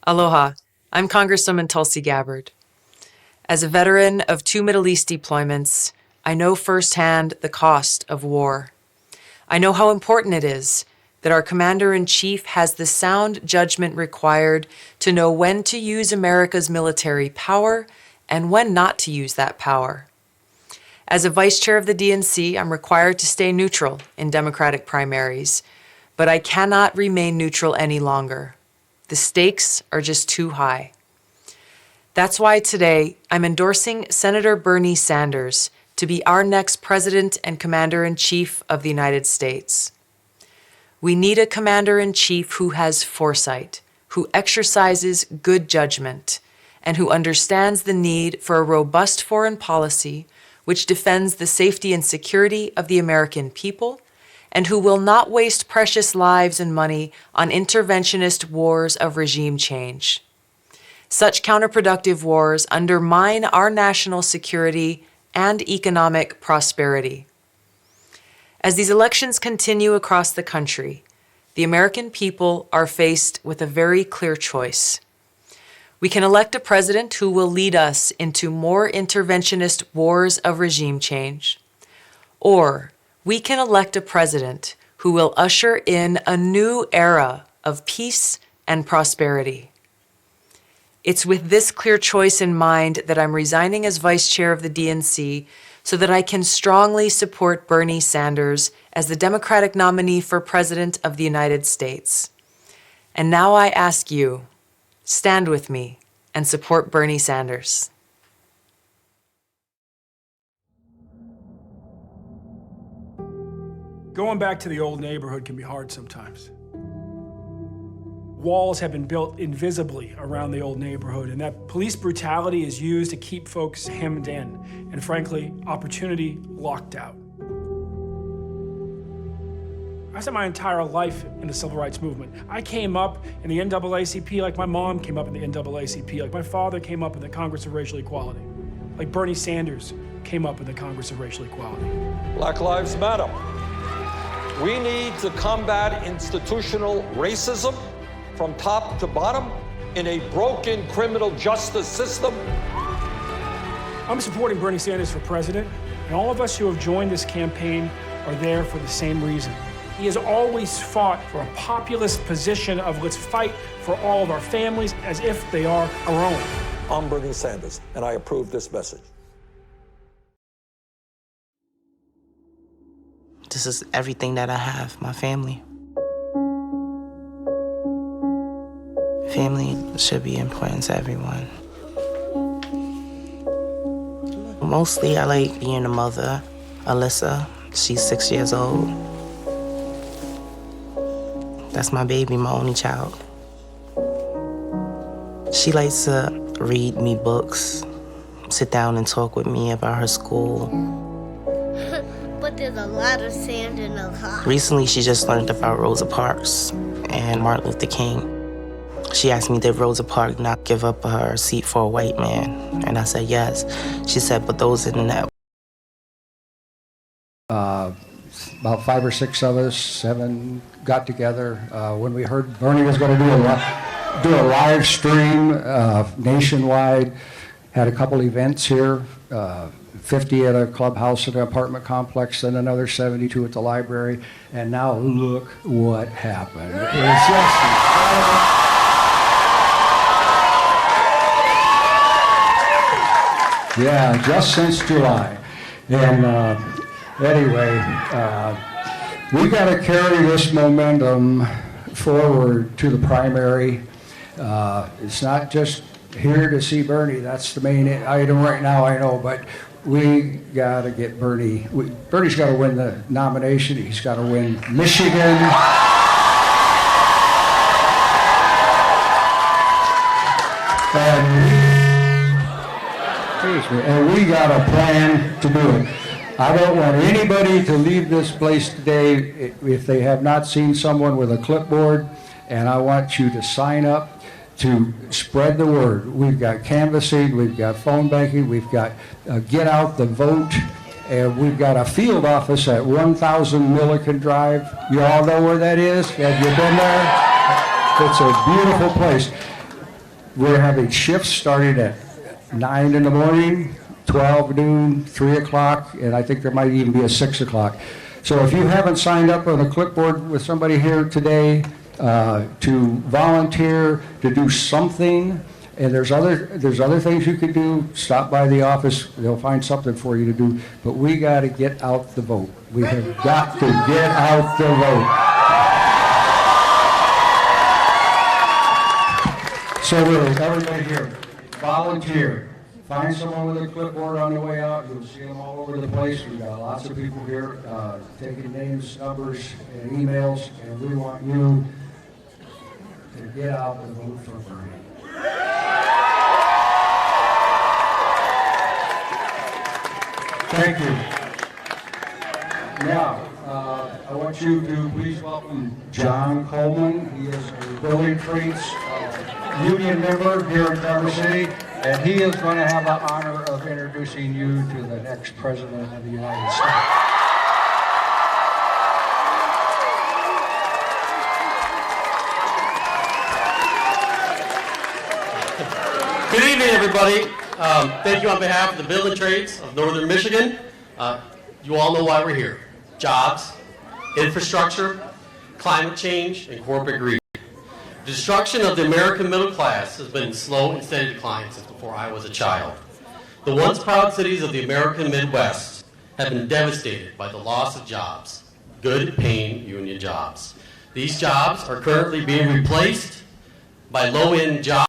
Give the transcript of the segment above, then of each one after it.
Aloha, I'm Congresswoman Tulsi Gabbard. As a veteran of 2 Middle East deployments, I know firsthand the cost of war. I know how important it is that our Commander-in-Chief has the sound judgment required to know when to use America's military power and when not to use that power. As a Vice Chair of the DNC, I'm required to stay neutral in Democratic primaries, but I cannot remain neutral any longer. The stakes are just too high. That's why today I'm endorsing Senator Bernie Sanders to be our next President and Commander-in-Chief of the United States. We need a Commander-in-Chief who has foresight, who exercises good judgment, and who understands the need for a robust foreign policy which defends the safety and security of the American people, and who will not waste precious lives and money on interventionist wars of regime change. Such counterproductive wars undermine our national security and economic prosperity. As these elections continue across the country, the American people are faced with a very clear choice. We can elect a president who will lead us into more interventionist wars of regime change, or we can elect a president who will usher in a new era of peace and prosperity. It's with this clear choice in mind that I'm resigning as Vice Chair of the DNC so that I can strongly support Bernie Sanders as the Democratic nominee for President of the United States. And now I ask you, stand with me and support Bernie Sanders. Going back to the old neighborhood can be hard sometimes. Walls have been built invisibly around the old neighborhood, and that police brutality is used to keep folks hemmed in, and frankly, opportunity locked out. I spent my entire life in the civil rights movement. I came up in the NAACP like my mom came up in the NAACP, like my father came up in the Congress of Racial Equality, like Bernie Sanders came up in the Congress of Racial Equality. Black Lives Matter. We need to combat institutional racism from top to bottom in a broken criminal justice system. I'm supporting Bernie Sanders for president, and all of us who have joined this campaign are there for the same reason. He has always fought for a populist position of let's fight for all of our families as if they are our own. I'm Bernie Sanders, and I approve this message. This is everything that I have, my family. Family should be important to everyone. Mostly I like being a mother. Alyssa, she's 6 years old. That's my baby, my only child. She likes to read me books, sit down and talk with me about her school. But there's a lot of sand in the car. Recently, she just learned about Rosa Parks and Martin Luther King. She asked me, did Rosa Parks not give up her seat for a white man? And I said, yes. She said, but those in the net. About 5 or 6 of us, 7, got together when we heard Bernie was going to do a live stream nationwide. Had a couple events here, 50 at a clubhouse at an apartment complex, and another 72 at the library. And now look what happened. It's just incredible. Yeah, just since July. And anyway, we got to carry this momentum forward to the primary. It's not just here to see Bernie. That's the main item right now, I know, but we got to get Bernie. Bernie's got to win the nomination. He's got to win Michigan. And we got a plan to do it. I don't want anybody to leave this place today if they have not seen someone with a clipboard, and I want you to sign up to spread the word. We've got canvassing, we've got phone banking, we've got get out the vote, and we've got a field office at 1000 Milliken Drive. You all know where that is? Have you been there? It's a beautiful place. We're having shifts starting at 9 in the morning, 12 noon, 3 o'clock, and I think there might even be a 6 o'clock. So if you haven't signed up on a clipboard with somebody here today to volunteer, to do something, and there's other things you can do, stop by the office, they'll find something for you to do, but we got to get out the vote. We have got to get out the vote. So really, everybody here, volunteer. Find someone with a clipboard on the way out. You'll see them all over the place. We've got lots of people here taking names, numbers, and emails, and we want you to get out and vote for Bernie. Thank you. Now, I want you to please welcome John Coleman. He is a building trades union member here in Traverse City, and he is going to have the honor of introducing you to the next president of the United States. Good evening, everybody. Thank you on behalf of the building trades of Northern Michigan. You all know why we're here. Jobs, infrastructure, climate change, and corporate greed. The destruction of the American middle class has been in slow and steady decline since before I was a child. The once proud cities of the American Midwest have been devastated by the loss of jobs, good paying union jobs. These jobs are currently being replaced by low-end jobs.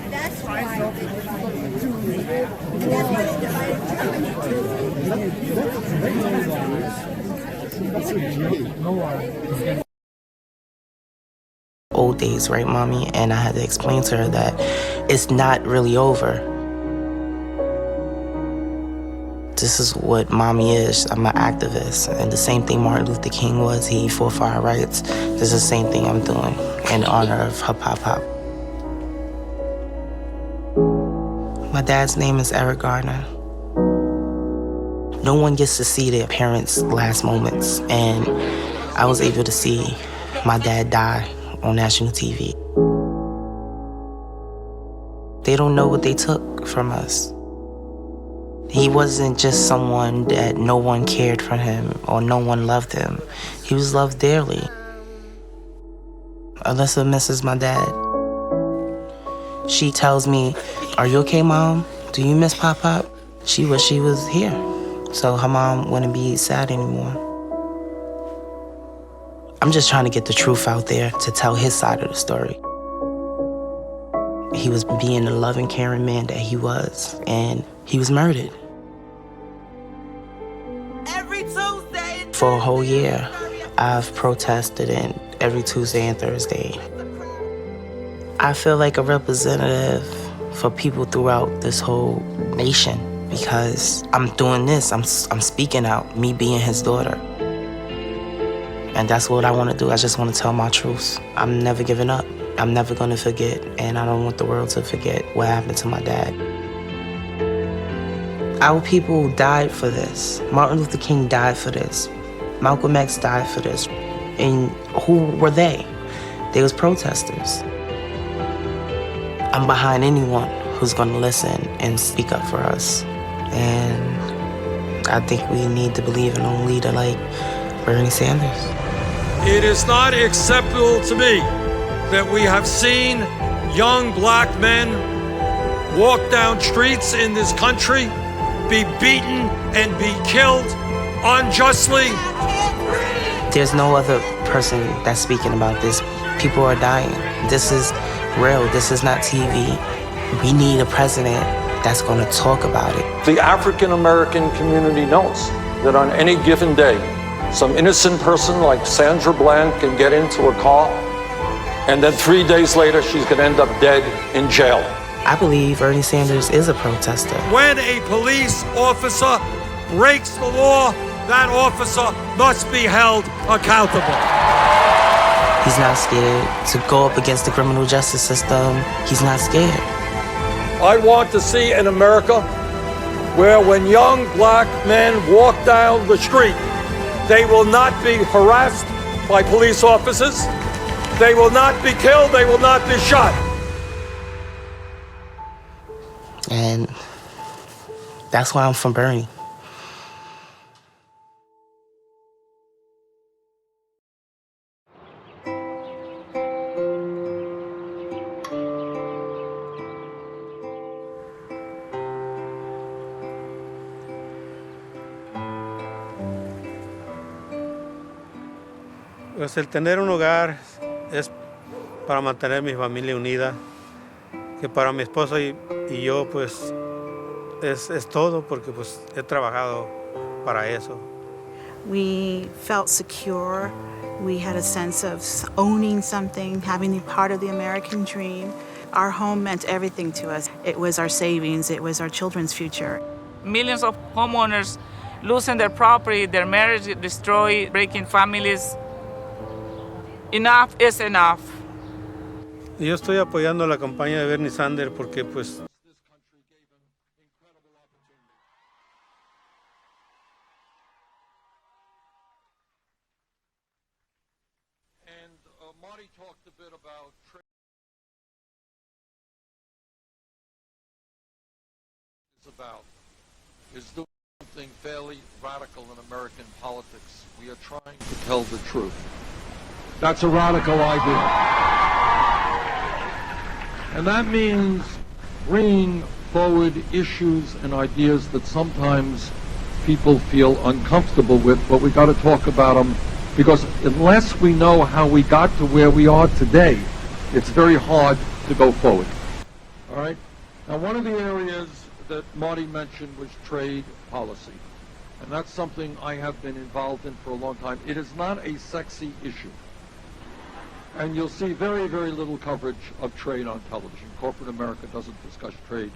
That's why. Old days, right, Mommy? And I had to explain to her that it's not really over. This is what Mommy is. I'm an activist. And the same thing Martin Luther King was. He fought for our rights. This is the same thing I'm doing in honor of her pop-pop. My dad's name is Eric Garner. No one gets to see their parents' last moments. And I was able to see my dad die on national TV. They don't know what they took from us. He wasn't just someone that no one cared for him or no one loved him. He was loved dearly. Alyssa misses my dad. She tells me, "Are you okay, Mom? Do you miss Pop-Pop?" She wish she was here, so her mom wouldn't be sad anymore. I'm just trying to get the truth out there to tell his side of the story. He was being the loving, caring man that he was, and he was murdered. Every Tuesday. For a whole year, I've protested in every Tuesday and Thursday. I feel like a representative for people throughout this whole nation because I'm doing this, I'm speaking out, me being his daughter. And that's what I want to do. I just want to tell my truth. I'm never giving up. I'm never going to forget, and I don't want the world to forget what happened to my dad. Our people died for this. Martin Luther King died for this. Malcolm X died for this. And who were they? They was protesters. I'm behind anyone who's going to listen and speak up for us. And I think we need to believe in a leader like Bernie Sanders. It is not acceptable to me that we have seen young black men walk down streets in this country, be beaten and be killed unjustly. There's no other person that's speaking about this. People are dying. This is real. This is not TV. We need a president that's going to talk about it. The African American community knows that on any given day, some innocent person like Sandra Bland can get into a car, and then 3 days later, she's going to end up dead in jail. I believe Bernie Sanders is a protester. When a police officer breaks the law, that officer must be held accountable. He's not scared to go up against the criminal justice system. He's not scared. I want to see an America where when young black men walk down the street, they will not be harassed by police officers. They will not be killed. They will not be shot. And that's why I'm from Bernie. Pues el tener un hogar es para mantener mi familia unida, que para mi esposo y yo pues es todo porque pues he trabajado para eso. We felt secure. We had a sense of owning something, having been part of the American dream. Our home meant everything to us. It was our savings. It was our children's future. Millions of homeowners losing their property, their marriage destroyed, breaking families. Enough is enough. Yo estoy apoyando la campaña de Bernie Sanders porque pues Marty talked a bit about trade is doing something fairly radical in American politics. We are trying to tell the truth. That's a radical idea. And that means bringing forward issues and ideas that sometimes people feel uncomfortable with, but we got to talk about them, because unless we know how we got to where we are today, it's very hard to go forward. All right? Now, one of the areas that Marty mentioned was trade policy, and that's something I have been involved in for a long time. It is not a sexy issue. And you'll see very, very little coverage of trade on television. Corporate America doesn't discuss trade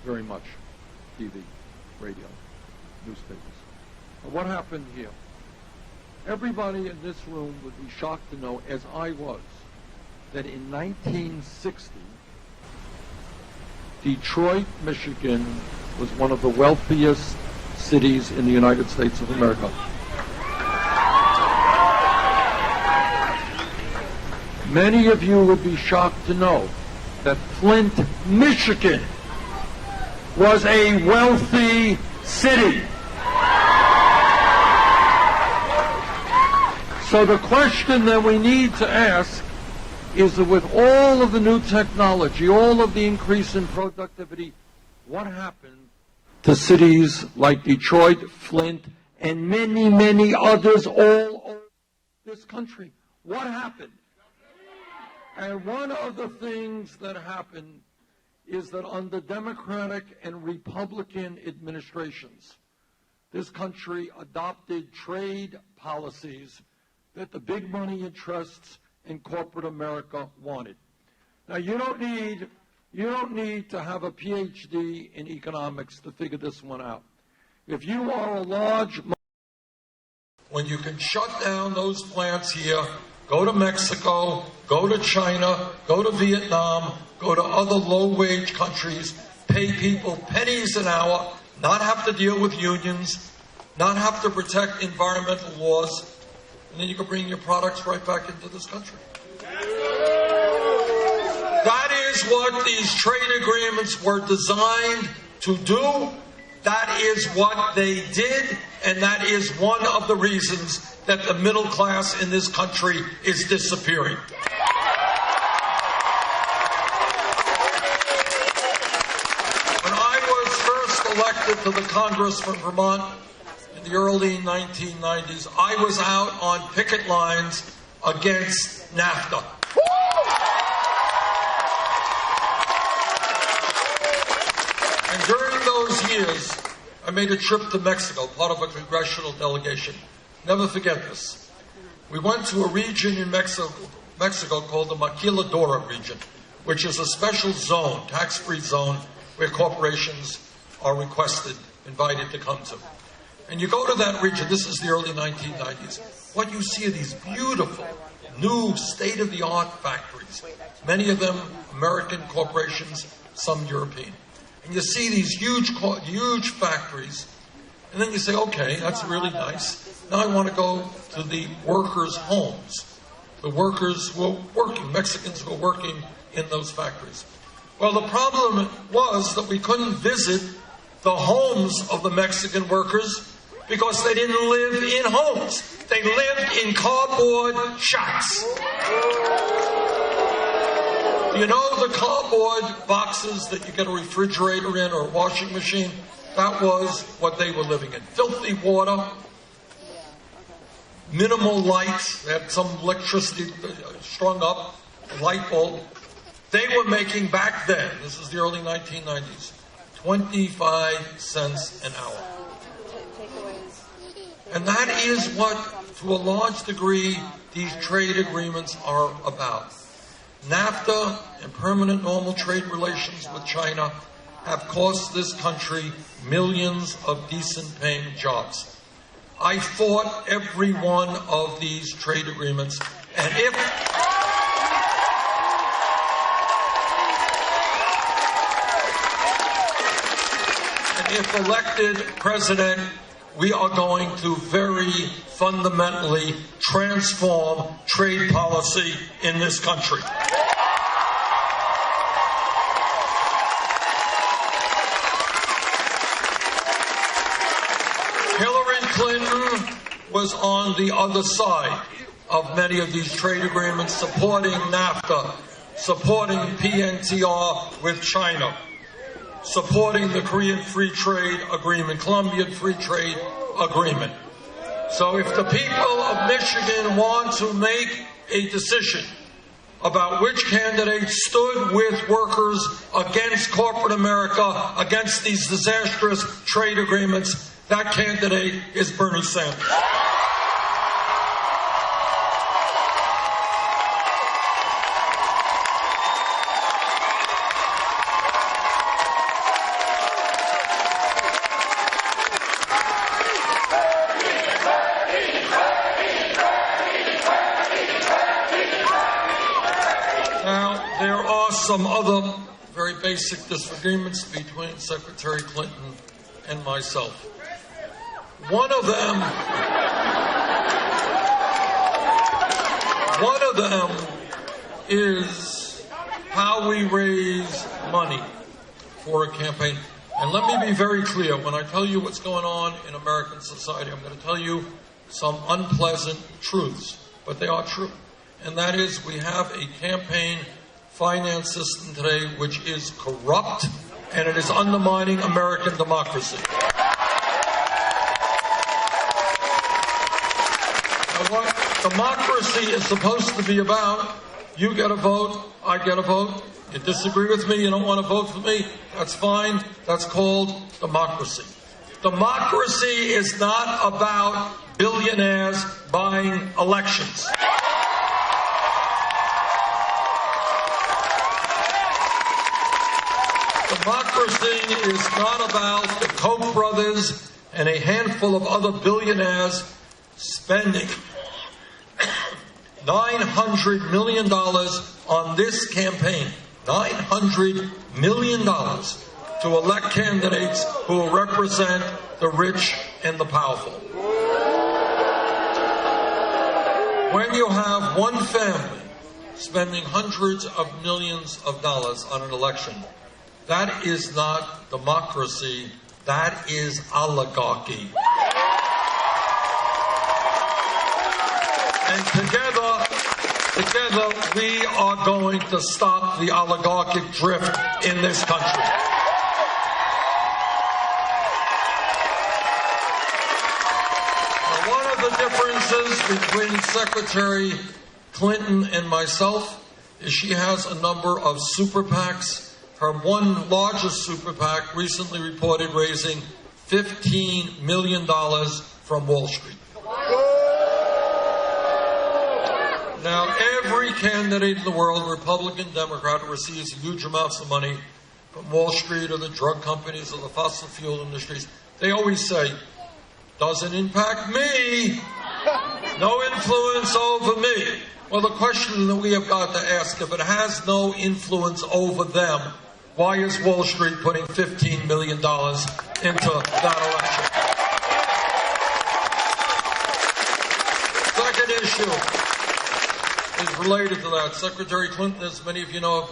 very much. TV, radio, newspapers. But what happened here? Everybody in this room would be shocked to know, as I was, that in 1960, Detroit, Michigan was one of the wealthiest cities in the United States of America. Many of you would be shocked to know that Flint, Michigan was a wealthy city. So the question that we need to ask is that with all of the new technology, all of the increase in productivity, what happened to cities like Detroit, Flint, and many, many others all over this country? What happened? And one of the things that happened is that under Democratic and Republican administrations, this country adopted trade policies that the big money interests in corporate America wanted. Now, you don't need to have a PhD in economics to figure this one out. If you are a large, when you can shut down those plants here, go to Mexico, go to China, go to Vietnam, go to other low-wage countries, pay people pennies an hour, not have to deal with unions, not have to protect environmental laws, and then you can bring your products right back into this country. That is what these trade agreements were designed to do. That is what they did, and that is one of the reasons that the middle class in this country is disappearing. When I was first elected to the Congress from Vermont in the early 1990s, I was out on picket lines against NAFTA. And during those years, I made a trip to Mexico, part of a congressional delegation. Never forget this. We went to a region in Mexico called the Maquiladora region, which is a special zone, tax-free zone, where corporations are invited to come to. And you go to that region, this is the early 1990s, what you see are these beautiful, new, state-of-the-art factories. Many of them American corporations, some European. And you see these huge factories, and then you say, okay, that's really nice. Now I want to go to the workers' homes, the workers who are working, Mexicans who are working in those factories. Well, the problem was that we couldn't visit the homes of the Mexican workers because they didn't live in homes. They lived in cardboard shacks. You know the cardboard boxes that you get a refrigerator in or a washing machine? That was what they were living in. Filthy water, minimal lights. They had some electricity strung up, a light bulb. They were making back then, this is the early 1990s, 25 cents an hour. And that is what, to a large degree, these trade agreements are about. NAFTA and permanent normal trade relations with China have cost this country millions of decent-paying jobs. I fought every one of these trade agreements, and if elected president, we are going to very fundamentally transform trade policy in this country. Hillary Clinton was on the other side of many of these trade agreements, supporting NAFTA, supporting PNTR with China, supporting the Korean Free Trade Agreement, Colombian Free Trade Agreement. So if the people of Michigan want to make a decision about which candidate stood with workers against corporate America, against these disastrous trade agreements, that candidate is Bernie Sanders. Some other very basic disagreements between Secretary Clinton and myself. One of them is how we raise money for a campaign. And let me be very clear, when I tell you what's going on in American society, I'm going to tell you some unpleasant truths, but they are true. And that is, we have a campaign finance system today which is corrupt, and it is undermining American democracy. Now, what democracy is supposed to be about, you get a vote, I get a vote. You disagree with me, you don't want to vote for me, that's fine. That's called democracy. Democracy is not about billionaires buying elections. Democracy is not about the Koch brothers and a handful of other billionaires spending $900 million on this campaign. $900 million to elect candidates who will represent the rich and the powerful. When you have one family spending hundreds of millions of dollars on an election, that is not democracy, that is oligarchy. And together, we are going to stop the oligarchic drift in this country. Now, one of the differences between Secretary Clinton and myself is she has a number of super PACs. Her one largest super PAC recently reported raising $15 million from Wall Street. Now, every candidate in the world, Republican, Democrat, receives huge amounts of money from Wall Street or the drug companies or the fossil fuel industries. They always say, doesn't impact me, no influence over me. Well, the question that we have got to ask, if it has no influence over them, why is Wall Street putting $15 million into that election? Second issue is related to that. Secretary Clinton, as many of you know,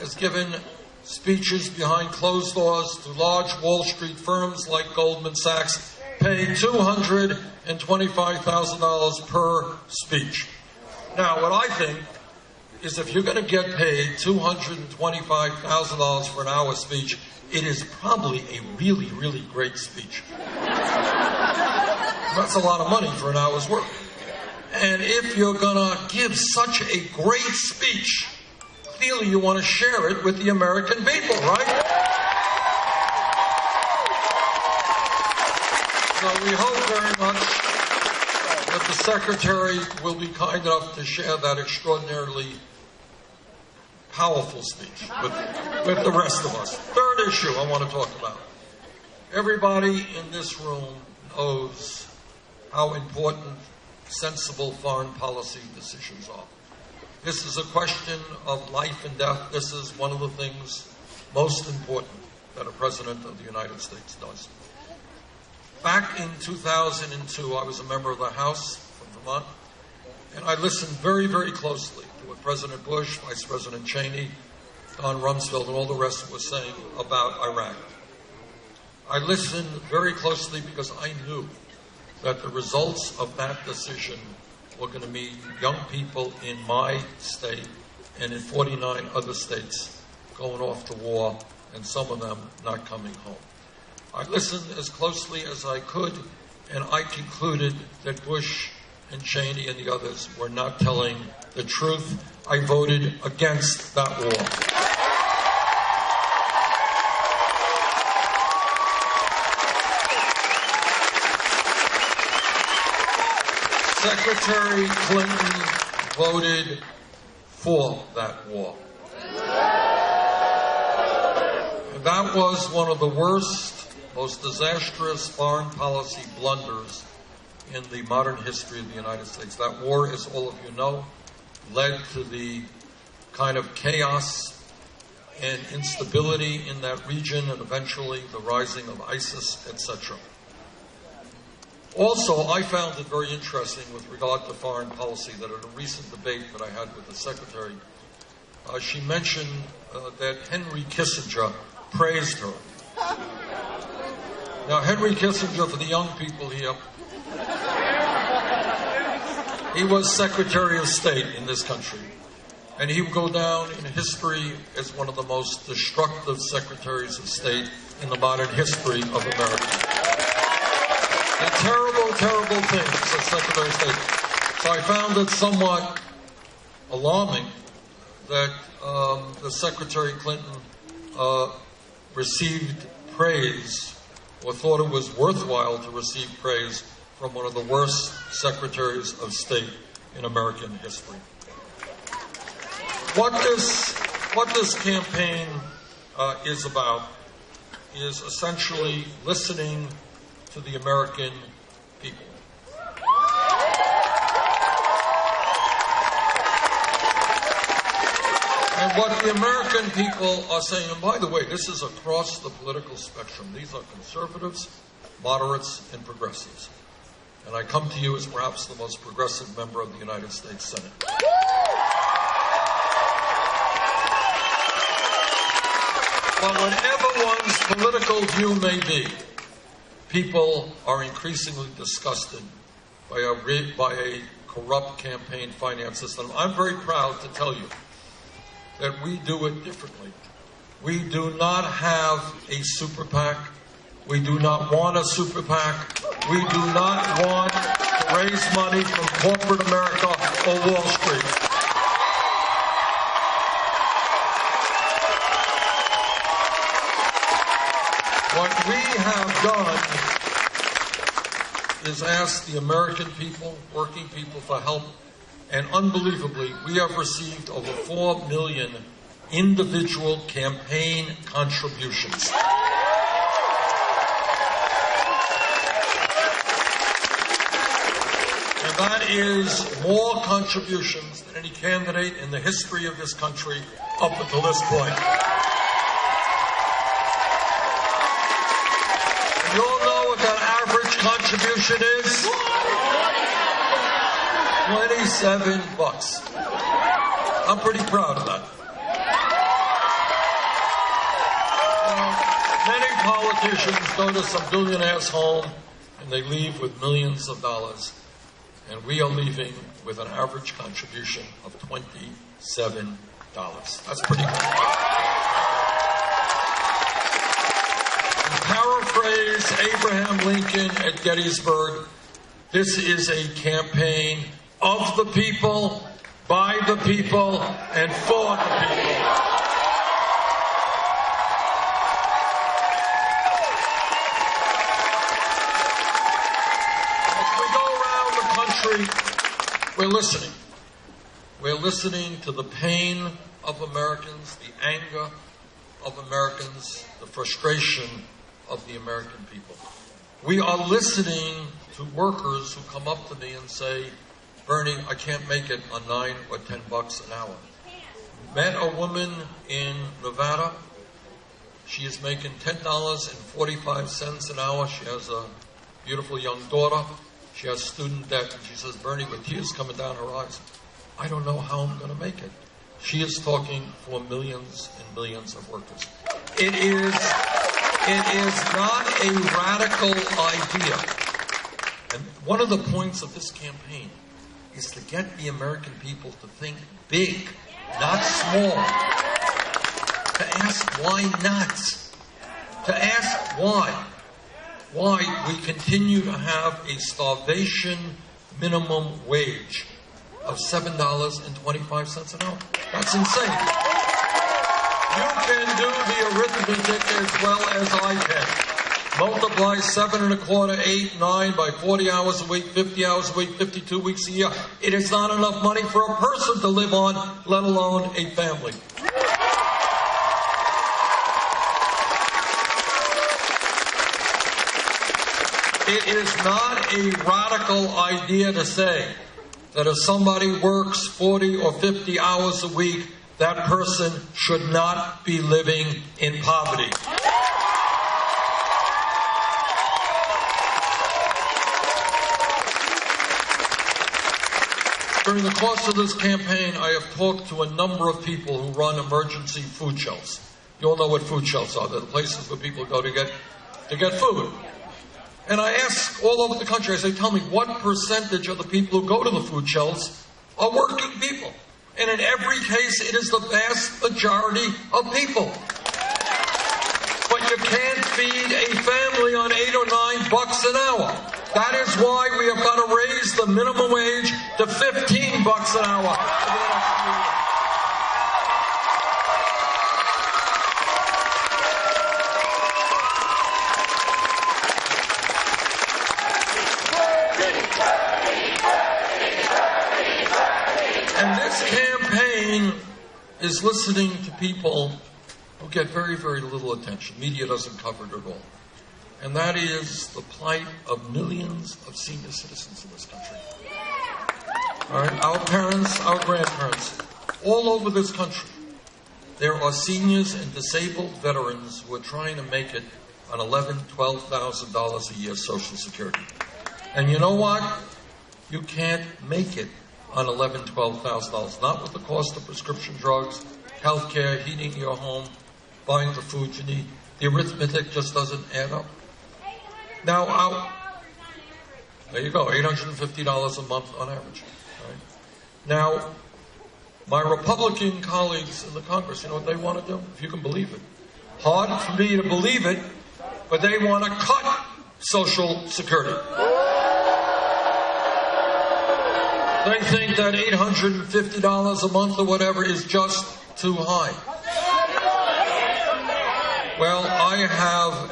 has given speeches behind closed doors to large Wall Street firms like Goldman Sachs, paid $225,000 per speech. Now, what I think is if you're going to get paid $225,000 for an hour speech, it is probably a really, really great speech. That's a lot of money for an hour's work. And if you're going to give such a great speech, clearly you want to share it with the American people, right? So we hope very much that the Secretary will be kind enough to share that extraordinarily powerful speech with the rest of us. Third issue I want to talk about. Everybody in this room knows how important sensible foreign policy decisions are. This is a question of life and death. This is one of the things most important that a president of the United States does. Back in 2002, I was a member of the House from Vermont, and I listened very, very closely to what President Bush, Vice President Cheney, Don Rumsfeld, and all the rest were saying about Iraq. I listened very closely because I knew that the results of that decision were going to mean young people in my state and in 49 other states going off to war, and some of them not coming home. I listened as closely as I could, and I concluded that Bush and Cheney and the others were not telling the truth. I voted against that war. Secretary Clinton voted for that war. And that was one of the worst, most disastrous foreign policy blunders in the modern history of the United States. That war, as all of you know, led to the kind of chaos and instability in that region and eventually the rising of ISIS, etc. Also, I found it very interesting with regard to foreign policy that at a recent debate that I had with the Secretary, she mentioned that Henry Kissinger praised her. Now, Henry Kissinger, for the young people here, he was Secretary of State in this country. And he will go down in history as one of the most destructive Secretaries of State in the modern history of America. And terrible, terrible things as Secretary of State. So I found it somewhat alarming that the Secretary Clinton received praise or thought it was worthwhile to receive praise from one of the worst secretaries of state in American history. What this campaign is about is essentially listening to the American people. And what the American people are saying, and by the way, this is across the political spectrum. These are conservatives, moderates, and progressives. And I come to you as perhaps the most progressive member of the United States Senate. But whatever one's political view may be, people are increasingly disgusted by a corrupt campaign finance system. I'm very proud to tell you that we do it differently. We do not have a super PAC. We do not want a super PAC. We do not want to raise money from corporate America or Wall Street. What we have done is ask the American people, working people, for help. And unbelievably, we have received over 4 million individual campaign contributions. And that is more contributions than any candidate in the history of this country up until this point. And you all know what that average contribution is? $27. I'm pretty proud of that. Many politicians go to some billionaire's home and they leave with millions of dollars. And we are leaving with an average contribution of $27. That's pretty good. To paraphrase Abraham Lincoln at Gettysburg, this is a campaign of the people, by the people, and for the people. As we go around the country, we're listening. We're listening to the pain of Americans, the anger of Americans, the frustration of the American people. We are listening to workers who come up to me and say, Bernie, I can't make it on $9 or $10 an hour. Met a woman in Nevada. She is making $10.45 an hour. She has a beautiful young daughter. She has student debt. And she says, Bernie, with tears coming down her eyes, I don't know how I'm going to make it. She is talking for millions and millions of workers. It is not a radical idea. And one of the points of this campaign is to get the American people to think big, not small. To ask why not. To ask why. Why we continue to have a starvation minimum wage of $7.25 an hour. That's insane. You can do the arithmetic as well as I can. Multiply 7 1/4, 8, 9 by 40 hours a week, 50 hours a week, 52 weeks a year. It is not enough money for a person to live on, let alone a family. It is not a radical idea to say that if somebody works 40 or 50 hours a week, that person should not be living in poverty. During the course of this campaign, I have talked to a number of people who run emergency food shelves. You all know what food shelves are. They're the places where people go to get food. And I ask all over the country, I say, tell me, what percentage of the people who go to the food shelves are working people? And in every case, it is the vast majority of people. But you can't feed a family on $8 or $9 an hour. That is why we have got to raise the minimum wage to $15 an hour. campaign is listening to people who get very, very little attention. Media doesn't cover it at all. And that is the plight of millions of senior citizens in this country. All right, our parents, our grandparents, all over this country, there are seniors and disabled veterans who are trying to make it on $11,000, $12,000 a year Social Security. And you know what? You can't make it on $11,000, $12,000. Not with the cost of prescription drugs, health care, heating your home, buying the food you need. The arithmetic just doesn't add up. Now, there you go, $850 a month on average. Right? Now, my Republican colleagues in the Congress, you know what they want to do? If you can believe it. Hard for me to believe it, but they want to cut Social Security. They think that $850 a month or whatever is just too high. Well, I have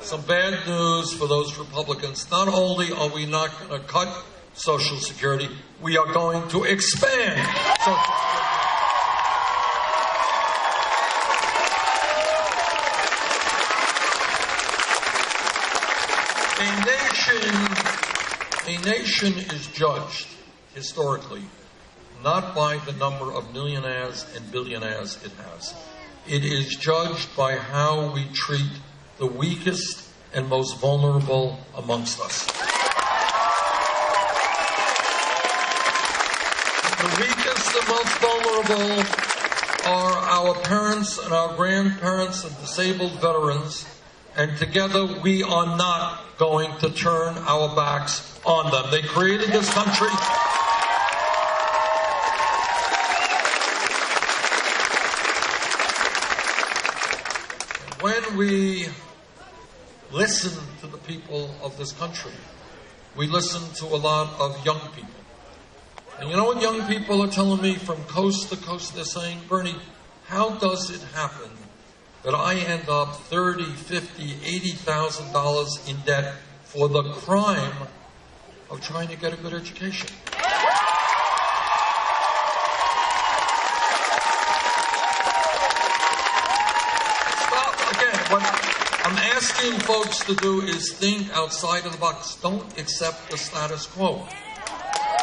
some bad news for those Republicans. Not only are we not going to cut Social Security, we are going to expand Social Security. A nation is judged historically not by the number of millionaires and billionaires it has. It is judged by how we treat the weakest and most vulnerable amongst us. The weakest and most vulnerable are our parents and our grandparents and disabled veterans, and together we are not going to turn our backs on them. They created this country. When we listen to the people of this country, we listen to a lot of young people. And you know what young people are telling me from coast to coast? They're saying, Bernie, how does it happen that I end up $30,000, $50,000, $80,000 in debt for the crime of trying to get a good education? What I'm asking folks to do is think outside of the box. Don't accept the status quo.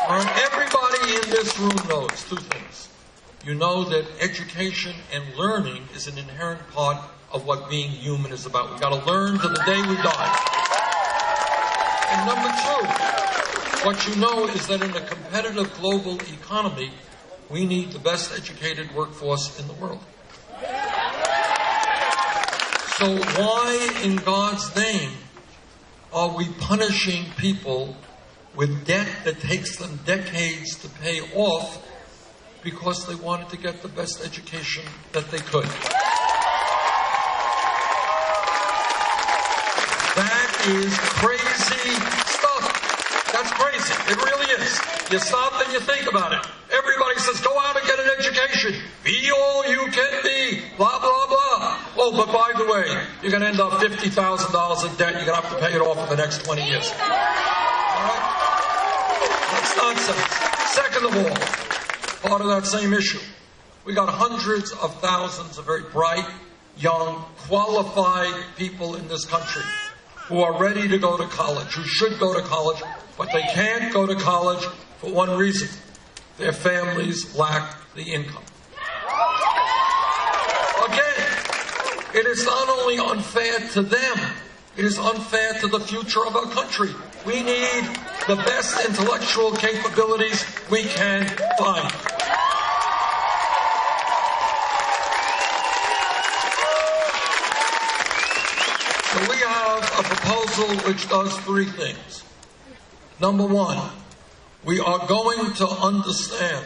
Everybody in this room knows two things. You know that education and learning is an inherent part of what being human is about. We've got to learn to the day we die. And number two, what you know is that in a competitive global economy, we need the best educated workforce in the world. So why, in God's name, are we punishing people with debt that takes them decades to pay off because they wanted to get the best education that they could? That is crazy stuff. That's crazy. It really is. You stop and you think about it. Everybody says, go out and get an education. Be all you can be. Blah, blah, blah. Oh, but by the way, you're going to end up $50,000 in debt. You're going to have to pay it off in the next 20 years. All right? That's nonsense. Second of all, part of that same issue, we got hundreds of thousands of very bright, young, qualified people in this country who are ready to go to college, who should go to college, but they can't go to college for one reason. Their families lack the income. Again, it is not only unfair to them, it is unfair to the future of our country. We need the best intellectual capabilities we can find. So we have a proposal which does three things. Number one, we are going to understand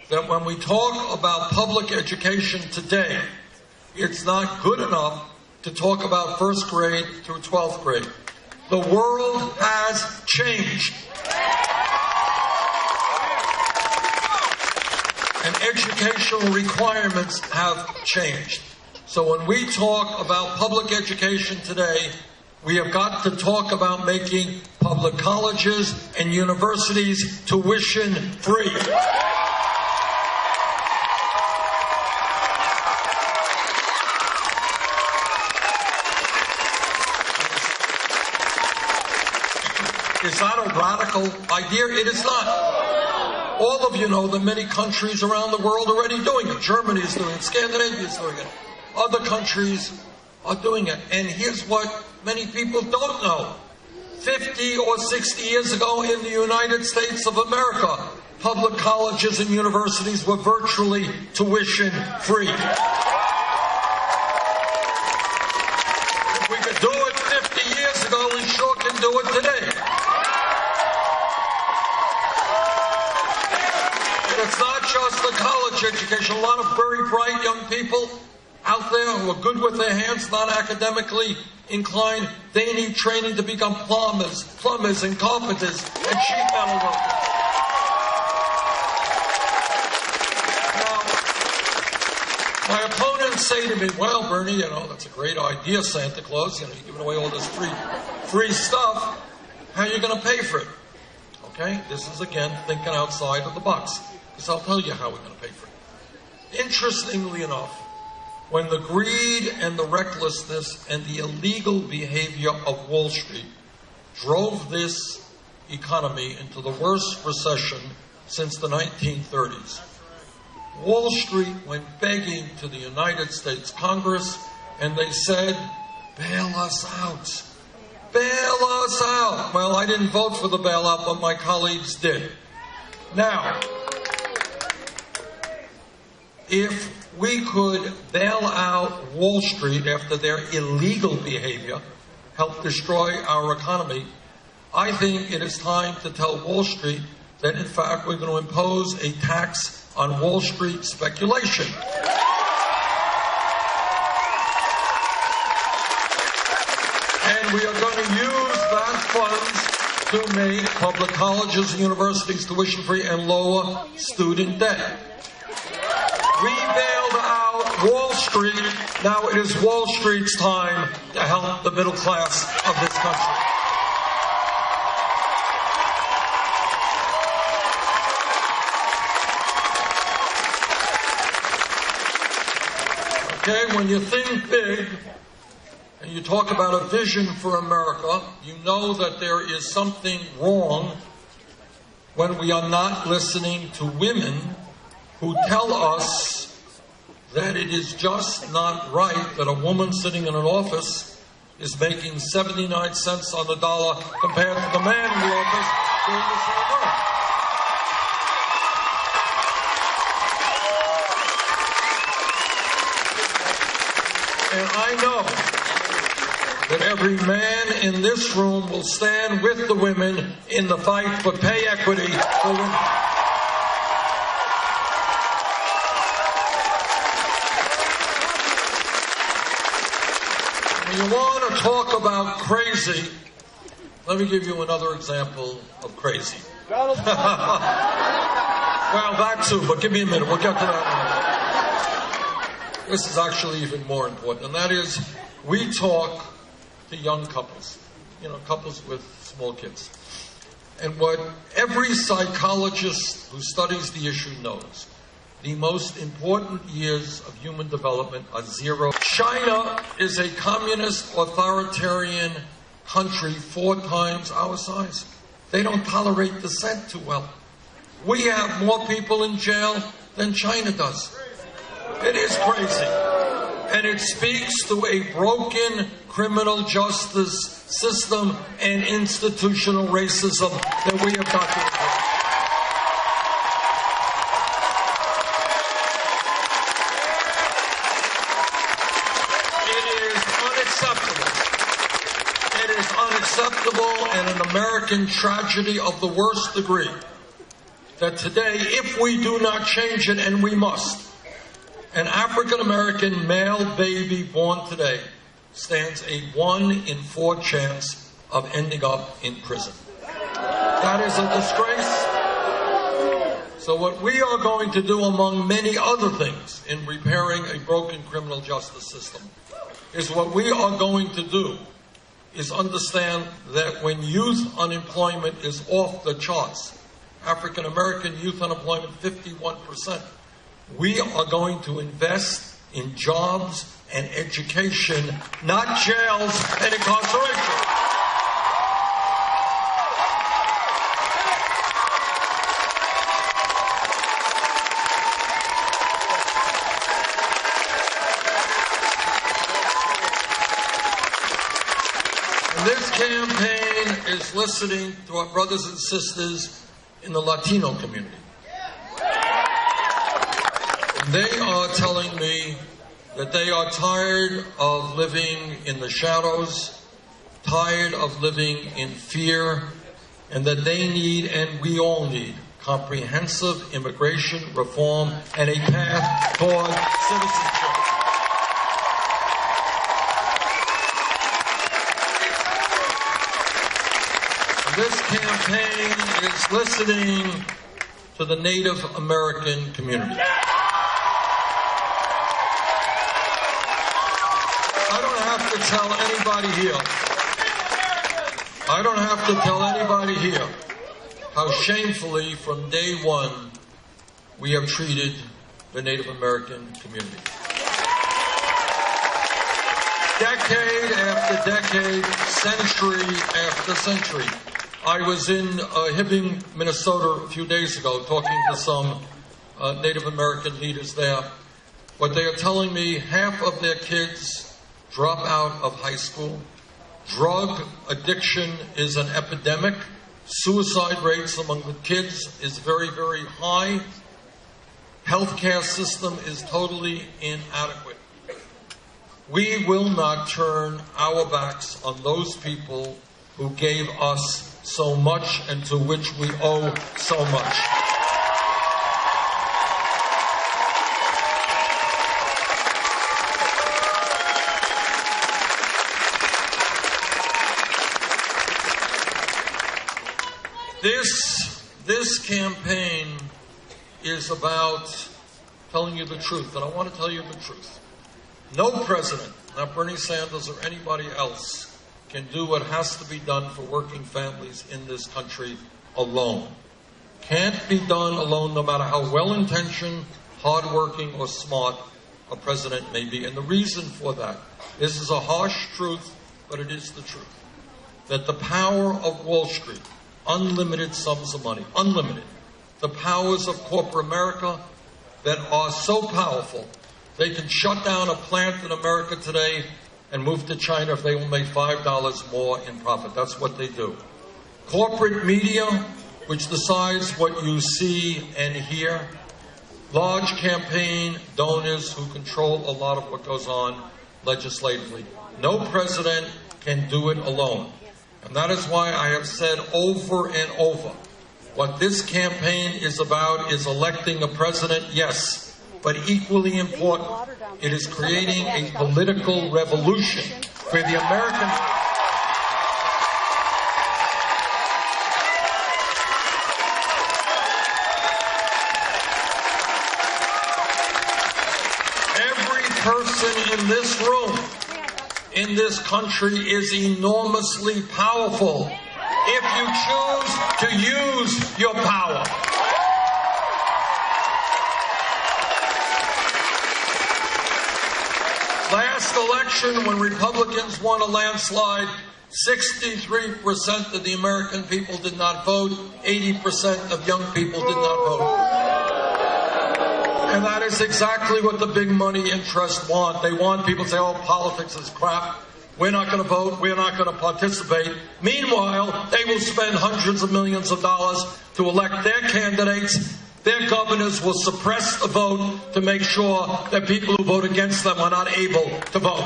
that when we talk about public education today, it's not good enough to talk about first grade through 12th grade. The world has changed. And educational requirements have changed. So when we talk about public education today, we have got to talk about making public colleges and universities tuition free. Is that a radical idea? It is not. All of you know that many countries around the world are already doing it. Germany is doing it. Scandinavia is doing it. Other countries are doing it. And here's what many people don't know. 50 or 60 years ago in the United States of America, public colleges and universities were virtually tuition free. If we could do it 50 years ago, we sure can do it today. And it's not just the college education. A lot of very bright young people out there who are good with their hands, not academically inclined, they need training to become plumbers and carpenters and sheet metal workers. Now, my opponents say to me, well, Bernie, that's a great idea, Santa Claus, you're giving away all this free stuff. How are you going to pay for it? Okay, this is, again, thinking outside of the box. Because I'll tell you how we're going to pay for it. Interestingly enough, when the greed and the recklessness and the illegal behavior of Wall Street drove this economy into the worst recession since the 1930s, Wall Street went begging to the United States Congress, and they said, bail us out. Bail us out. Well, I didn't vote for the bailout, but my colleagues did. Now, if we could bail out Wall Street after their illegal behavior helped destroy our economy, I think it is time to tell Wall Street that, in fact, we're going to impose a tax on Wall Street speculation. And we are going to use that funds to make public colleges and universities tuition-free and lower student debt. We bailed out Wall Street. Now it is Wall Street's time to help the middle class of this country. Okay, when you think big and you talk about a vision for America, you know that there is something wrong when we are not listening to women who tell us that it is just not right that a woman sitting in an office is making 79 cents on the dollar compared to the man in the office doing the same work. And I know that every man in this room will stand with the women in the fight for pay equity for women. You want to talk about crazy? Let me give you another example of crazy. Well, that too, but give me a minute. We'll get to that in a minute. This is actually even more important, and that is we talk to young couples, couples with small kids. And what every psychologist who studies the issue knows, the most important years of human development are 0. China is a communist authoritarian country 4 times our size. They don't tolerate dissent too well. We have more people in jail than China does. It is crazy. And it speaks to a broken criminal justice system and institutional racism that we have got to address. And an American tragedy of the worst degree that today, if we do not change it, and we must, an African-American male baby born today stands a 1 in 4 chance of ending up in prison. That is a disgrace. So what we are going to do, among many other things, in repairing a broken criminal justice system, is what we are going to do is understand that when youth unemployment is off the charts, African American youth unemployment 51%, we are going to invest in jobs and education, not jails and incarceration. This campaign is listening to our brothers and sisters in the Latino community. They are telling me that they are tired of living in the shadows, tired of living in fear, and that they need, and we all need, comprehensive immigration reform and a path toward citizenship. This campaign is listening to the Native American community. I don't have to tell anybody here how shamefully from day one we have treated the Native American community. Decade after decade, century after century. I was in Hibbing, Minnesota a few days ago talking to some Native American leaders there. What they are telling me, half of their kids drop out of high school. Drug addiction is an epidemic. Suicide rates among the kids is very, very high. Healthcare system is totally inadequate. We will not turn our backs on those people who gave us so much and to which we owe so much. This campaign is about telling you the truth, and I want to tell you the truth. No president, not Bernie Sanders or anybody else, can do what has to be done for working families in this country alone. Can't be done alone, no matter how well-intentioned, hardworking, or smart a president may be. And the reason for that, this is a harsh truth, but it is the truth, that the power of Wall Street, unlimited sums of money, unlimited, the powers of corporate America that are so powerful, they can shut down a plant in America today and move to China if they will make $5 more in profit. That's what they do. Corporate media, which decides what you see and hear. Large campaign donors who control a lot of what goes on legislatively. No president can do it alone. And that is why I have said over and over, what this campaign is about is electing a president, yes, but equally important, it is creating a political revolution for the American. Every person in this room, in this country, is enormously powerful if you choose to use your power. Last election, when Republicans won a landslide, 63% of the American people did not vote, 80% of young people did not vote. And that is exactly what the big money interests want. They want people to say, oh, politics is crap. We're not going to vote. We're not going to participate. Meanwhile, they will spend hundreds of millions of dollars to elect their candidates. Their governors will suppress the vote to make sure that people who vote against them are not able to vote.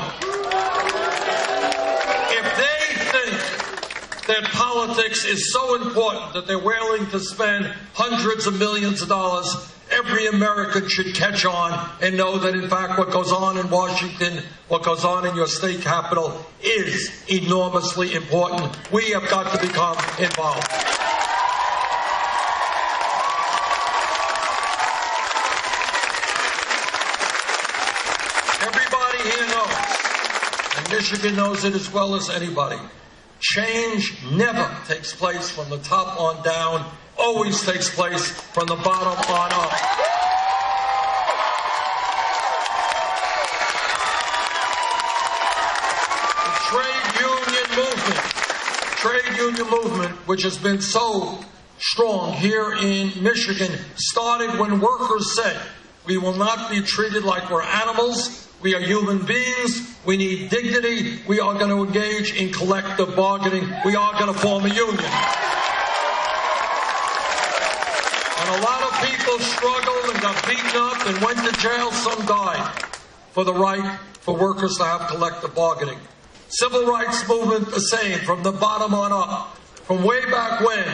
If they think that politics is so important that they're willing to spend hundreds of millions of dollars, every American should catch on and know that, in fact, what goes on in Washington, what goes on in your state capital is enormously important. We have got to become involved. Everybody here knows, and Michigan knows it as well as anybody, change never takes place from the top on down, always takes place from the bottom on up. The trade union movement, which has been so strong here in Michigan, started when workers said, we will not be treated like we're animals, We are human beings. We need dignity. We are going to engage in collective bargaining. We are going to form a union. And a lot of people struggled and got beaten up and went to jail. Some died for the right for workers to have collective bargaining. Civil rights movement, the same, from the bottom on up. From way back when,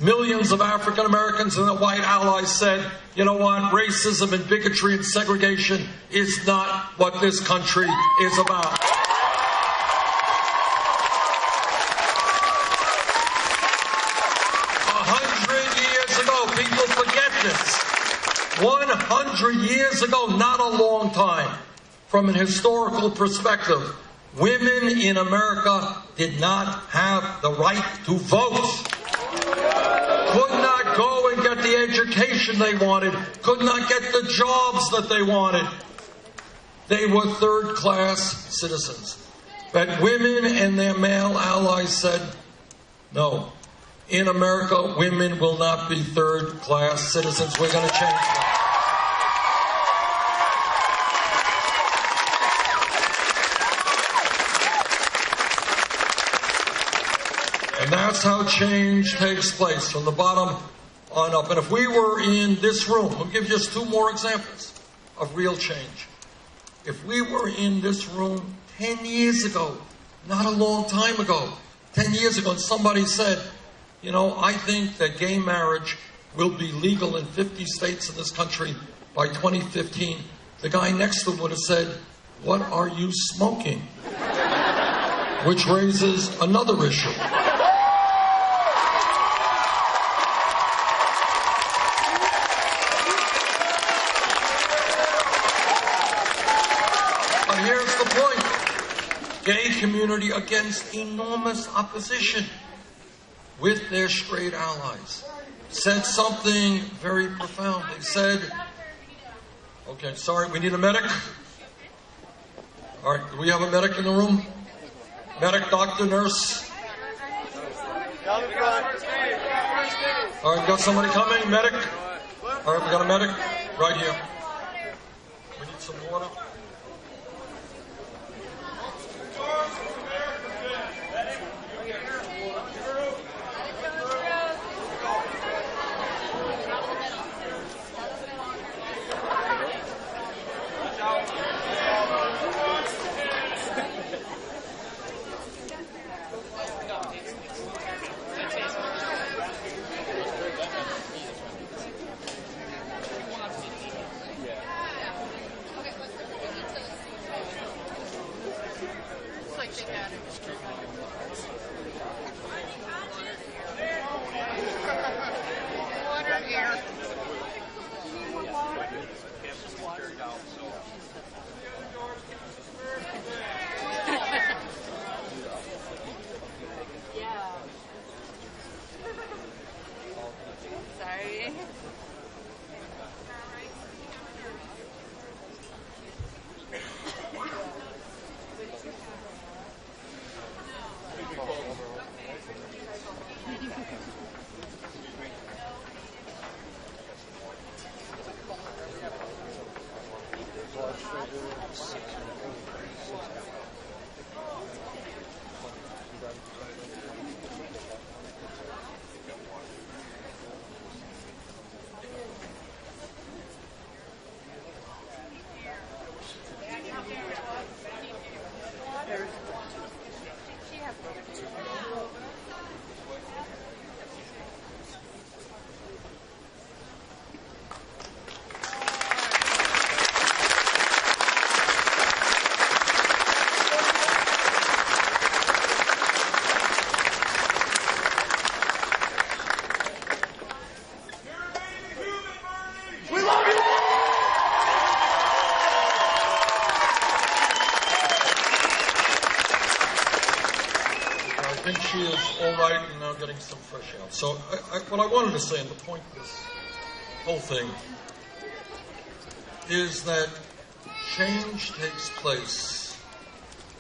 millions of African Americans and their white allies said, you know what, racism and bigotry and segregation is not what this country is about. People forget this. 100 years ago, not a long time, from an historical perspective, women in America did not have the right to vote. Could not go and get the education they wanted, could not get the jobs that they wanted. They were third-class citizens. But women and their male allies said, no. In America, women will not be third-class citizens. We're going to change that. And that's how change takes place, from the bottom on up. And if we were in this room, I'll give you just two more examples of real change. If we were in this room 10 years ago, not a long time ago, 10 years ago, and somebody said, you know, I think that gay marriage will be legal in 50 states in this country by 2015. The guy next to him would have said, what are you smoking? Which raises another issue. But here's the point. Gay community against enormous opposition with their straight allies, said something very profound. They said, okay, sorry, we need a medic. All right, do we have a medic in the room? Medic, doctor, nurse? All right, we got somebody coming, medic? All right, we got a medic right here. We need some water. Some fresh air. So what I wanted to say, and the point of this whole thing, is that change takes place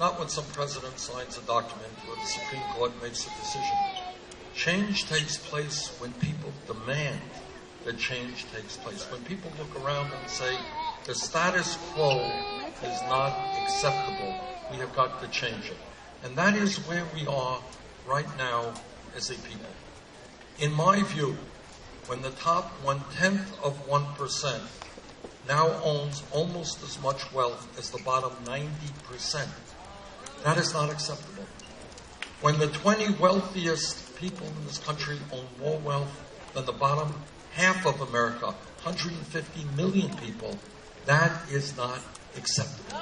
not when some president signs a document or the Supreme Court makes a decision. Change takes place when people demand that change takes place. When people look around and say, the status quo is not acceptable. We have got to change it. And that is where we are right now as a people. In my view, when the top 0.1% now owns almost as much wealth as the bottom 90%, that is not acceptable. When the 20 wealthiest people in this country own more wealth than the bottom half of America, 150 million people, that is not acceptable.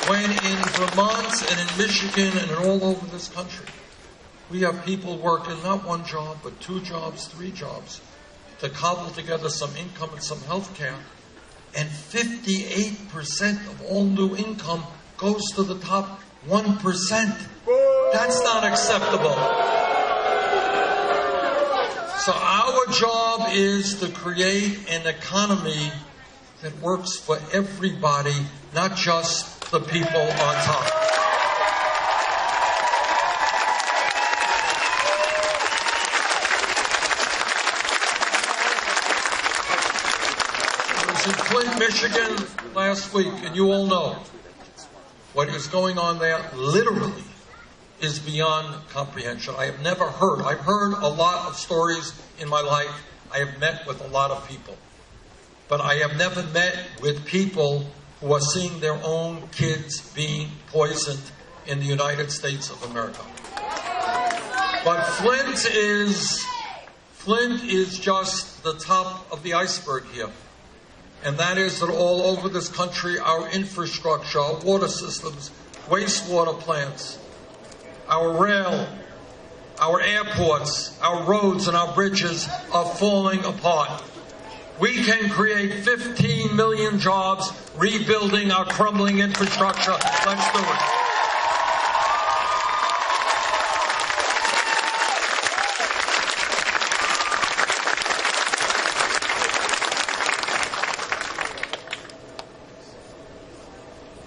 When in Vermont and in Michigan and all over this country, we have people working not one job, but 2 jobs, 3 jobs, to cobble together some income and some health care, and 58% of all new income goes to the top 1%. That's not acceptable. So our job is to create an economy that works for everybody, not just the people on top. I was in Flint, Michigan last week, and you all know what is going on there literally is beyond comprehension. I have never heard. I've heard a lot of stories in my life. I have met with a lot of people. But I have never met with people who are seeing their own kids being poisoned in the United States of America. But Flint is just the top of the iceberg here. And that is that all over this country, our infrastructure, our water systems, wastewater plants, our rail, our airports, our roads, and our bridges are falling apart. We can create 15 million jobs rebuilding our crumbling infrastructure. Let's do it.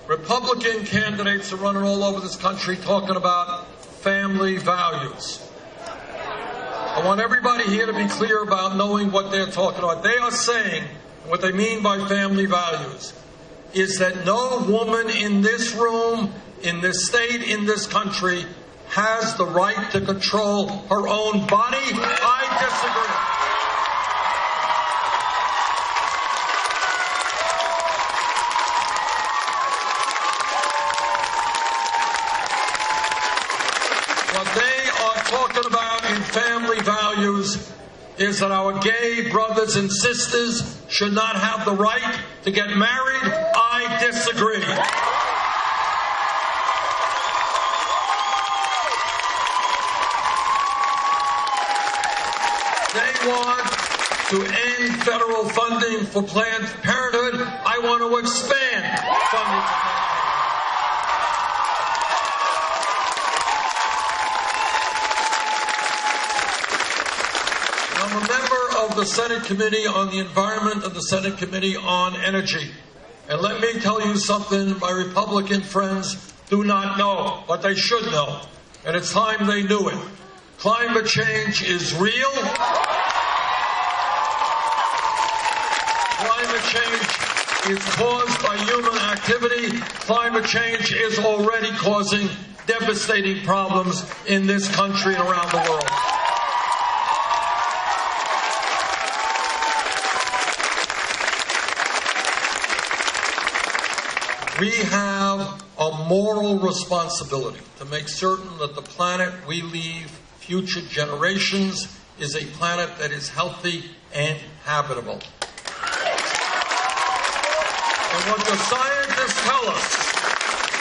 Republican candidates are running all over this country talking about family values. I want everybody here to be clear about knowing what they're talking about. They are saying, what they mean by family values, is that no woman in this room, in this state, in this country, has the right to control her own body. I disagree. What they are talking about in family values is that our gay brothers and sisters should not have the right to get married. I disagree. They want to end federal funding for Planned Parenthood. I want to expand funding for Planned Parenthood. I'm a member of the Senate Committee on the Environment and the Senate Committee on Energy. And let me tell you something my Republican friends do not know, but they should know. And it's time they knew it. Climate change is real. Climate change is caused by human activity. Climate change is already causing devastating problems in this country and around the world. We have a moral responsibility to make certain that the planet we leave future generations is a planet that is healthy and habitable. And what the scientists tell us,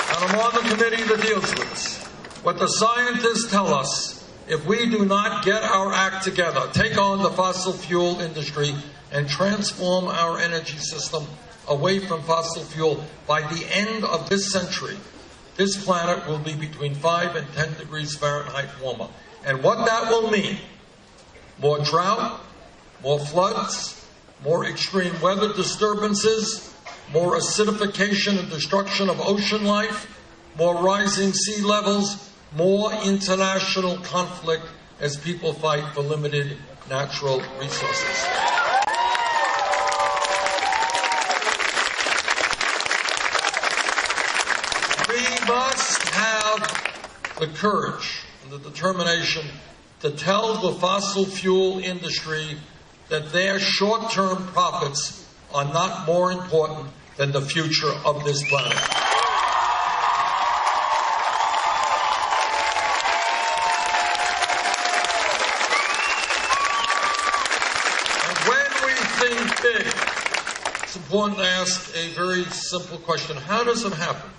and I'm on the committee that deals with this, what the scientists tell us, if we do not get our act together, take on the fossil fuel industry, and transform our energy system away from fossil fuel, by the end of this century, this planet will be between 5 and 10 degrees Fahrenheit warmer. And what that will mean, more drought, more floods, more extreme weather disturbances, more acidification and destruction of ocean life, more rising sea levels, more international conflict as people fight for limited natural resources. the courage and the determination to tell the fossil fuel industry that their short-term profits are not more important than the future of this planet. And when we think big, it's important to ask a very simple question. How does it happen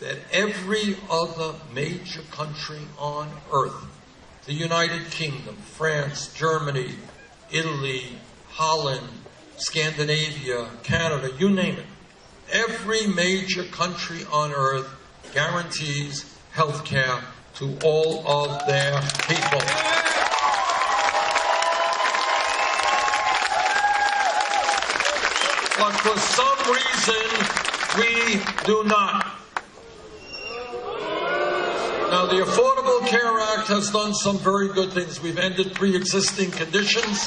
that every other major country on earth, the United Kingdom, France, Germany, Italy, Holland, Scandinavia, Canada, you name it, every major country on earth guarantees health care to all of their people? But for some reason, we do not. Now, the Affordable Care Act has done some very good things. We've ended pre-existing conditions.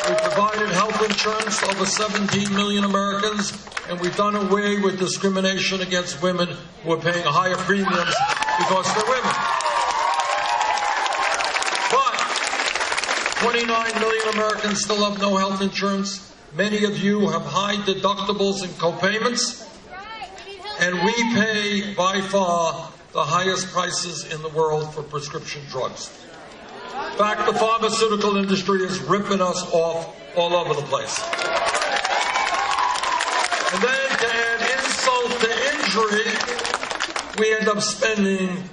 We've provided health insurance to over 17 million Americans, and we've done away with discrimination against women who are paying higher premiums because they're women. But 29 million Americans still have no health insurance. Many of you have high deductibles and copayments, and we pay by far the highest prices in the world for prescription drugs. In fact, the pharmaceutical industry is ripping us off all over the place. And then to add insult to injury, we end up spending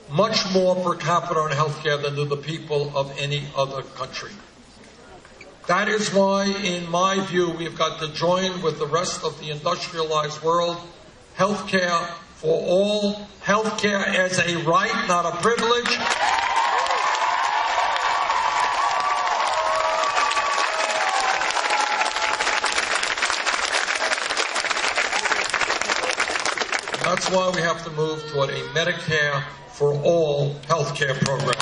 much more per capita on health care than do the people of any other country. That is why, in my view, we've got to join with the rest of the industrialized world. Health care for all, health care as a right, not a privilege. That's why we have to move toward a Medicare for all health care program.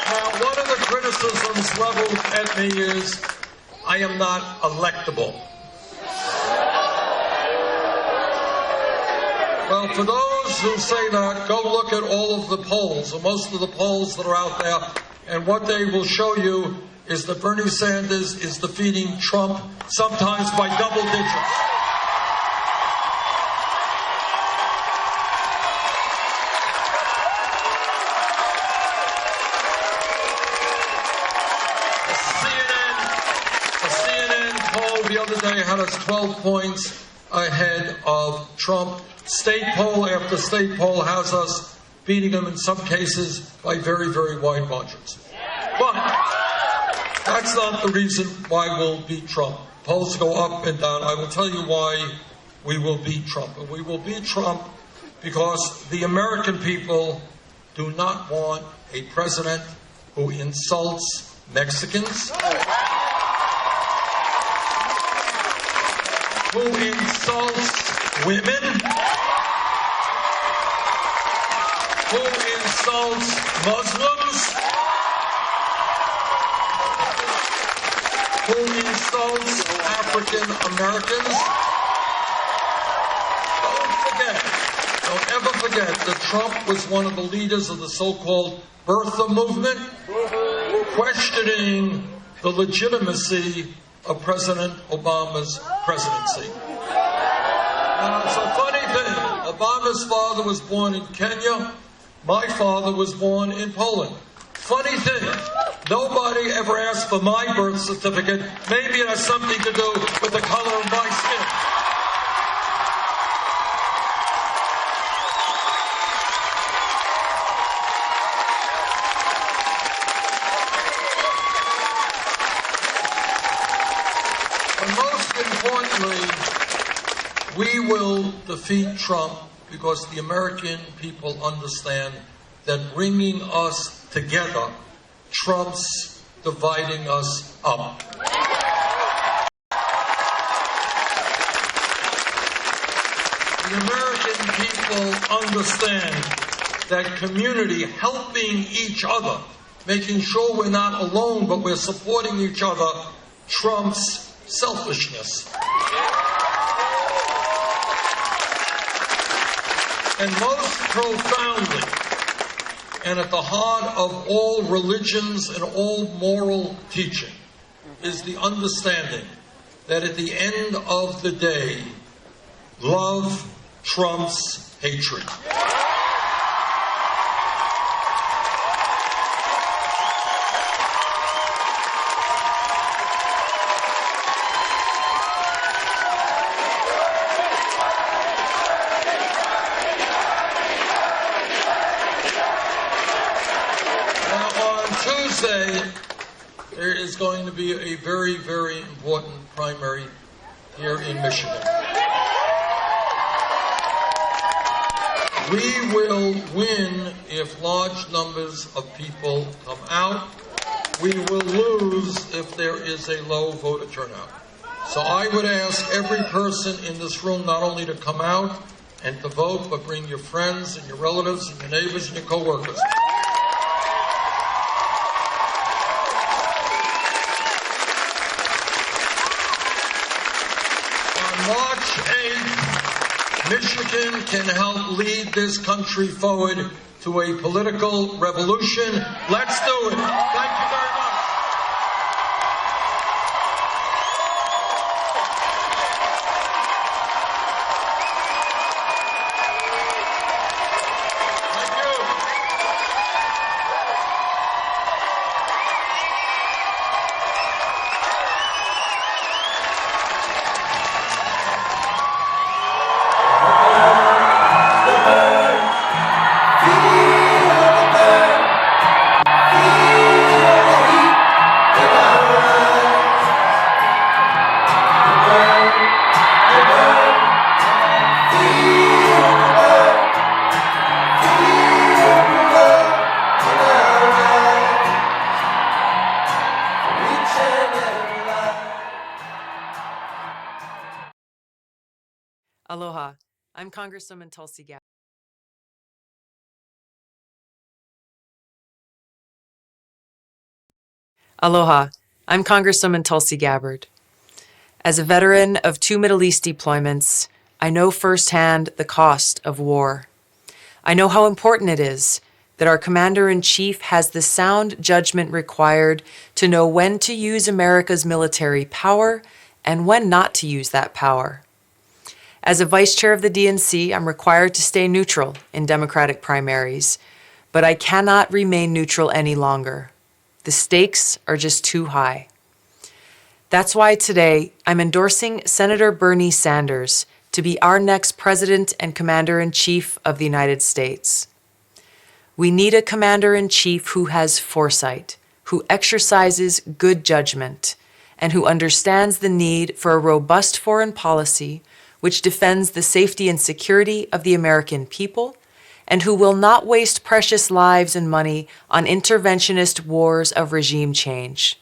Now, one of the criticisms leveled at me is I am not electable. Well, for those who say that, go look at all of the polls, or most of the polls that are out there, and what they will show you is that Bernie Sanders is defeating Trump, sometimes by double digits. A CNN poll the other day had us 12 points ahead of Trump. State poll after state poll has us beating him in some cases by very, very wide margins. But that's not the reason why we'll beat Trump. Polls go up and down. I will tell you why we will beat Trump. And we will beat Trump because the American people do not want a president who insults Mexicans, who insults women, who insults Muslims, who insults African Americans. Don't ever forget that Trump was one of the leaders of the so-called birther movement, questioning the legitimacy of President Obama's presidency. Now, it's a funny thing. Obama's father was born in Kenya. My father was born in Poland. Funny thing, nobody ever asked for my birth certificate. Maybe it has something to do with the color of my skin. And most importantly, we will defeat Trump because the American people understand that bringing us together trumps dividing us up. The American people understand that community, helping each other, making sure we're not alone but we're supporting each other, trumps selfishness. And most profoundly, and at the heart of all religions and all moral teaching, is the understanding that at the end of the day, love trumps hatred. Tuesday, there is going to be a very, very important primary here in Michigan. We will win if large numbers of people come out. We will lose if there is a low voter turnout. So I would ask every person in this room not only to come out and to vote, but bring your friends and your relatives and your neighbors and your co-workers. March 8th, Michigan can help lead this country forward to a political revolution. Let's do it. Thank you very much. Aloha. I'm Congresswoman Tulsi Gabbard. Aloha. I'm Congresswoman Tulsi Gabbard. As a veteran of 2 Middle East deployments, I know firsthand the cost of war. I know how important it is that our Commander-in-Chief has the sound judgment required to know when to use America's military power and when not to use that power. As a vice chair of the DNC, I'm required to stay neutral in Democratic primaries, but I cannot remain neutral any longer. The stakes are just too high. That's why today I'm endorsing Senator Bernie Sanders to be our next President and Commander-in-Chief of the United States. We need a Commander-in-Chief who has foresight, who exercises good judgment, and who understands the need for a robust foreign policy which defends the safety and security of the American people, and who will not waste precious lives and money on interventionist wars of regime change.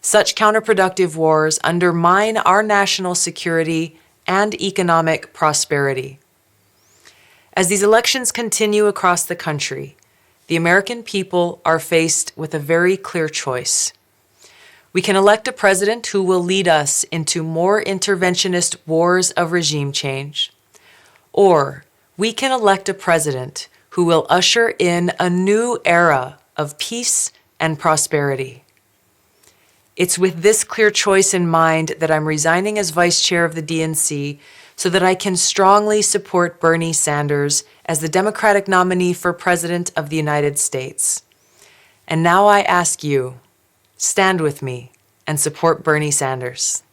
Such counterproductive wars undermine our national security and economic prosperity. As these elections continue across the country, the American people are faced with a very clear choice. We can elect a president who will lead us into more interventionist wars of regime change, or we can elect a president who will usher in a new era of peace and prosperity. It's with this clear choice in mind that I'm resigning as vice chair of the DNC so that I can strongly support Bernie Sanders as the Democratic nominee for President of the United States. And now I ask you, stand with me and support Bernie Sanders.